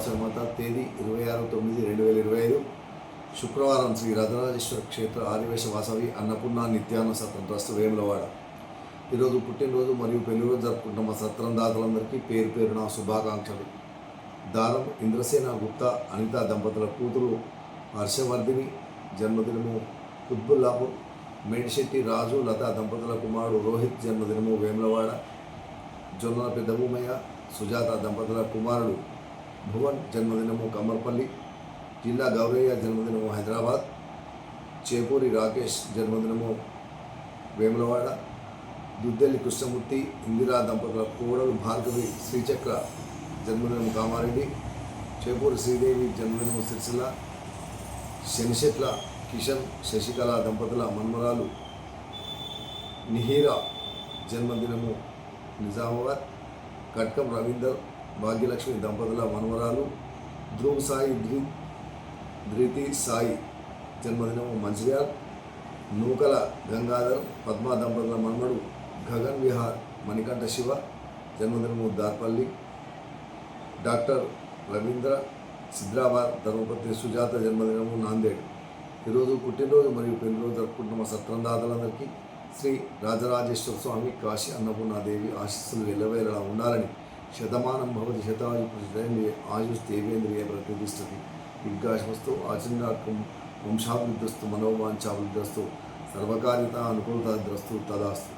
వాసవమాత తేదీ 26/9/2025 శుక్రవారం శ్రీ రాజరాజేశ్వర క్షేత్ర ఆదివేశ వాసవి అన్నపూర్ణ నిత్యాన్న సత్రం ట్రస్ట్ వేములవాడ. ఈరోజు పుట్టినరోజు మరియు పెళ్లిరోజు జరుపుకుంటున్న మా సత్రం దాతలందరికీ పేరు పేరున శుభాకాంక్షలు. దారం ఇంద్రసేన గుప్తా అనిత దంపతుల కూతురు హర్షవర్ధిని జన్మదినము కుత్బుల్లాపూర్. మేడిశెట్టి రాజు లత దంపతుల కుమారుడు రోహిత్ జన్మదినము వేములవాడ. జొన్నల పెద్దభూమయ్య సుజాత దంపతుల కుమారుడు భువన్ జన్మదినము కమ్మర్పల్లి. జిల్లా గౌరయ్య జన్మదినము హైదరాబాద్. చేపూరి రాకేష్ జన్మదినము వేములవాడ. దుద్దెల్లి కృష్ణమూర్తి ఇందిరా దంపతుల కోడలు భార్గవి శ్రీచక్ర జన్మదినము కామారెడ్డి. చేపూరి శ్రీదేవి జన్మదినము సిరిసిల్ల. శనిశెట్ల కిషన్ శశికళ దంపతుల మన్మరాలు నిహీరా జన్మదినము నిజామాబాద్. కట్కం రవీందర్ భాగ్యలక్ష్మి దంపతుల మన్మరాలు ధ్రువ్ సాయి ధృతి సాయి జన్మదినము మంచిర్యాల్. నూకల గంగాధర్ పద్మ దంపతుల మన్మడు గగన్ విహార్ మణికంఠ శివ జన్మదినము దార్పల్లి. డాక్టర్ రవీంద్ర సిద్రాబాద్ ధర్మపత్ని సుజాత జన్మదినము నాందేడ్. ఈరోజు పుట్టినరోజు మరియు పెళ్లిరోజు జరుపుకుంటున్న సత్రం దాతలందరికీ శ్రీ రాజరాజేశ్వర స్వామి కాశీ అన్నపూర్ణాదేవి ఆశీస్సులు ఎల్లవేళలా ఉండాలని శతమానం భవతి శతాయు ఆయుష్ దేవేంద్రియ ప్రతిష్టతి దీర్ఘాశమస్తు ఆచరణాత్మకం వంశాభివృద్ధస్తు మనోవాంఛాభివృద్ధస్తు సర్వకార్యత అనుకూలతాద్రస్తు తదాస్తు.